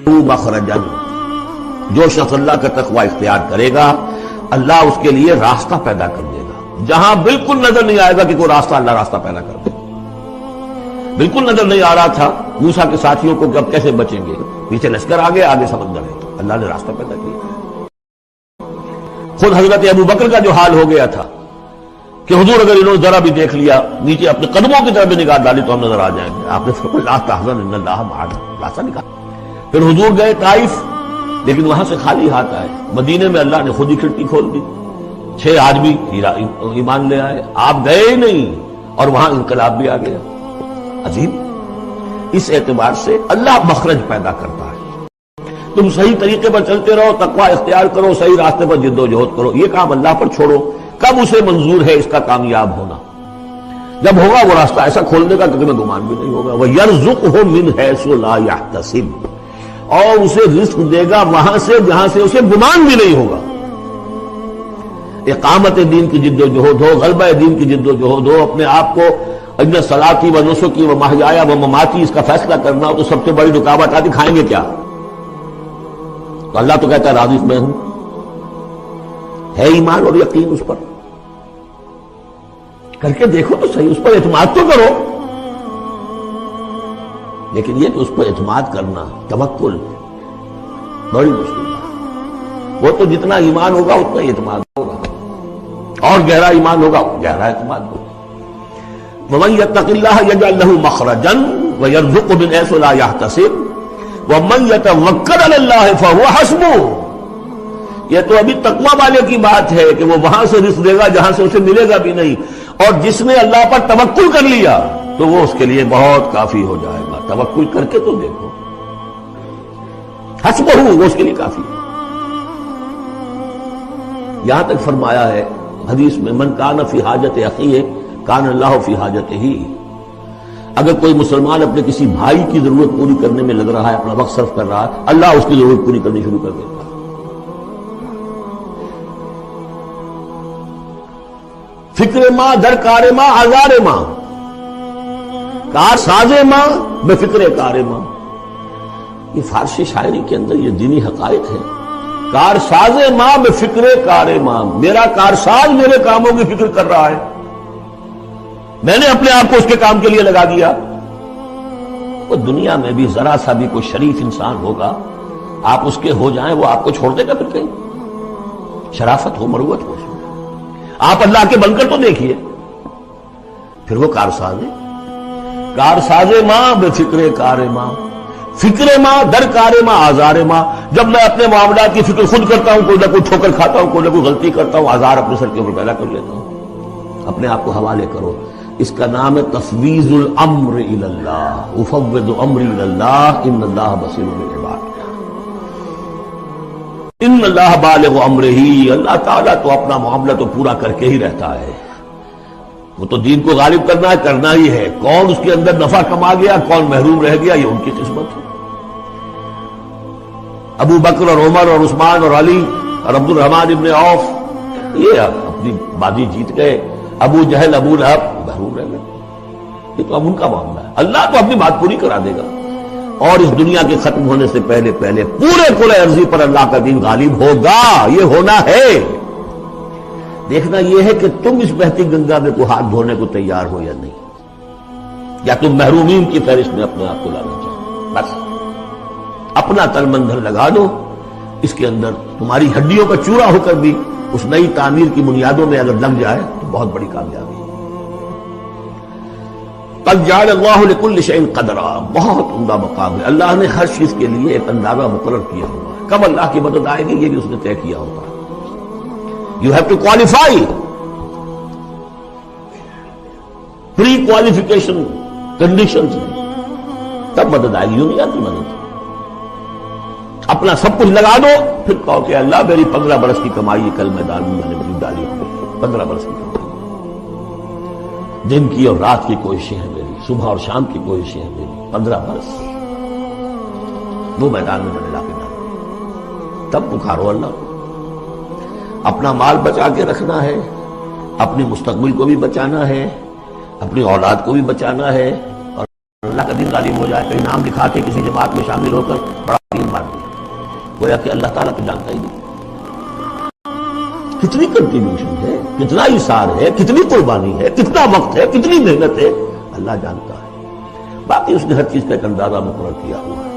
مخرجن، جو شخص اللہ کا تقوی اختیار کرے گا اللہ اس کے لیے راستہ پیدا کر دے گا، جہاں بالکل نظر نہیں آئے گا کہ کوئی راستہ، اللہ راستہ پیدا کر دے گا۔ بالکل نظر نہیں آ رہا تھا موسیٰ کے ساتھیوں کو کہ اب کیسے بچیں گے، پیچھے لشکر آگے آگے سمندر ہے، اللہ نے راستہ پیدا کیا۔ خود حضرت ابو بکر کا جو حال ہو گیا تھا کہ حضور اگر انہوں نے ذرا بھی دیکھ لیا، نیچے اپنے قدموں کی طرف بھی نگاہ ڈالی تو ہم نظر آ جائیں گے، آپ نے فرمایا لا تحزن ان اللہ معنا، راستہ نکالا۔ پھر حضور گئے طائف، لیکن وہاں سے خالی ہاتھ آئے۔ مدینے میں اللہ نے خود ہی کھڑکی کھول دی، 6 آدمی ایمان لے آئے، آپ گئے ہی نہیں اور وہاں انقلاب بھی آ گیا۔ عظیم، اس اعتبار سے اللہ مخرج پیدا کرتا ہے۔ تم صحیح طریقے پر چلتے رہو، تقوی اختیار کرو، صحیح راستے پر جد و جہد کرو، یہ کام اللہ پر چھوڑو، کب اسے منظور ہے اس کا کامیاب ہونا، جب ہوگا وہ راستہ ایسا کھولنے کا کہ تمہیں گمان بھی نہیں ہوگا۔ وَيَرْزُقْهُ مِنْ حَيْثُ لَا يَحْتَسِبُ، اور اسے رزق دے گا وہاں سے جہاں سے اسے گمان بھی نہیں ہوگا۔ اقامت دین کی جد و جہد ہو، غلبہ دین کی جد و جہد ہو، اپنے آپ کو ان صلاتی و نسکی و محیایا و مماتی اس کا فیصلہ کرنا ہو تو سب سے بڑی رکاوٹ آتی کھائیں گے کیا؟ تو اللہ تو کہتا ہے راضی میں ہوں، ہے ایمان اور یقین اس پر، کر کے دیکھو تو صحیح، اس پر اعتماد تو کرو۔ لیکن یہ کہ اس پر اعتماد کرنا، توکل، بڑی مشکل ہے۔ وہ تو جتنا ایمان ہوگا اتنا ہی اعتماد ہوگا، اور گہرا ایمان ہوگا گہرا اعتماد ہوگا۔ وَمَن يَتَّقِ اللَّهَ يَجْعَل لَّهُ مَخْرَجًا وَيَرْزُقْهُ مِنْ حَيْثُ لَا يَحْتَسِبُ وَمَن يَتَوَكَّلْ عَلَى اللَّهِ فَهُوَ حَسْبُهُ۔ یہ تو ابھی تقوی والے کی بات ہے کہ وہ وہاں سے رزق دے گا جہاں سے اسے ملے گا بھی نہیں، اور جس نے اللہ پر توکل کر لیا تو وہ اس کے لیے بہت کافی ہو جائے گا۔ توکل کر کے تو دیکھو، حسبہ وہ اس کے لیے کافی ہے۔ یہاں تک فرمایا ہے حدیث میں من کان فی حاجت اخیہ کان اللہ فی حاجتہ، اگر کوئی مسلمان اپنے کسی بھائی کی ضرورت پوری کرنے میں لگ رہا ہے، اپنا وقت صرف کر رہا ہے، اللہ اس کی ضرورت پوری کرنی شروع کر دیتا ہے۔ فکر ماں در کار ماں آزار ماں، کار ساز ماں بے فکر کار ماں، یہ فارسی شاعری کے اندر یہ دینی حقائق ہے۔ کار ساز ماں بے فکر کار ماں، میرا کارساز میرے کاموں کی فکر کر رہا ہے، میں نے اپنے آپ کو اس کے کام کے لیے لگا دیا۔ وہ دنیا میں بھی ذرا سا بھی کوئی شریف انسان ہوگا، آپ اس کے ہو جائیں وہ آپ کو چھوڑ دے گا پھر کہیں؟ شرافت ہو، مروت ہو، آپ اللہ کے بن کر تو دیکھیے، پھر وہ کارساز ہے۔ کارساز ماں بے فکر کار ماں، فکر ماں در کار ماں آزار ماں، جب میں اپنے معاملات کی فکر خود کرتا ہوں، کوئی نہ کوئی ٹھوکر کھاتا ہوں، کوئی نہ کوئی غلطی کرتا ہوں، آزار اپنے سر کے اوپر پیدا کر لیتا ہوں۔ اپنے آپ کو حوالے کرو، اس کا نام ہے تفویض الامر الی اللہ، افوض امری الی اللہ ان اللہ بصیر بالعباد۔ ان اللہ بالغ امرہ، اللہ تعالیٰ تو اپنا معاملہ تو پورا کر کے ہی رہتا ہے، وہ تو دین کو غالب کرنا ہی ہے، کون اس کے اندر نفع کما گیا کون محروم رہ گیا یہ ان کی قسمت ہے۔ ابو بکر اور عمر اور عثمان اور علی اور عبد الرحمن ابن عوف یہ اپنی بازی جیت گئے، ابو جہل ابو لہب محروم رہ گئے، یہ تو اب ان کا معاملہ ہے، اللہ تو اپنی بات پوری کرا دے گا، اور اس دنیا کے ختم ہونے سے پہلے پورے کل ارضی پر اللہ کا دین غالب ہوگا، یہ ہونا ہے۔ دیکھنا یہ ہے کہ تم اس بہتی گنگا میں کو ہاتھ دھونے کو تیار ہو یا نہیں، یا تم محرومین کی فہرست میں اپنے آپ کو لانا چاہو۔ بس اپنا تن من دھن لگا دو، اس کے اندر تمہاری ہڈیوں کا چورا ہو کر بھی اس نئی تعمیر کی بنیادوں میں اگر لگ جائے تو بہت بڑی کامیابی ہے۔ قد جعل اللہ لکل شیء قدرا، بہت عمدہ مقام ہے، اللہ نے ہر چیز کے لیے ایک اندازہ مقرر کیا ہوا ہے، کب اللہ کی مدد آئے گی یہ بھی اس نے طے کیا ہوتا ہے۔ You have to qualify، pre qualification conditions ہیں، تب مدد آئے گی، یوں نہیں آتی مدد۔ اپنا سب کچھ لگا دو پھر کہو کہ اللہ میری 15 برس کی کمائی کل میدان میں نے میری ڈالی، 15 برس کی کمائی، دن کی اور رات کی کوششیں ہیں میری، صبح اور شام کی کوششیں ہیں میری، 15 برس وہ میدان میں نے لا کے ڈالا، تب پکارو اللہ کو۔ اپنا مال بچا کے رکھنا ہے، اپنی مستقبل کو بھی بچانا ہے، اپنی اولاد کو بھی بچانا ہے، اور اللہ کا دین غالب ہو جائے، کہیں نام لکھا کے کسی جماعت میں شامل ہو کر بڑا مار دیا، گویا کہ اللہ تعالیٰ کو جانتا ہی نہیں۔ کتنی کنٹریبیوشن ہے، کتنا ایثار ہے، کتنی قربانی ہے، کتنا وقت ہے، کتنی محنت ہے، اللہ جانتا ہے۔ باقی اس نے ہر چیز کا ایک اندازہ مقرر کیا ہوا ہے۔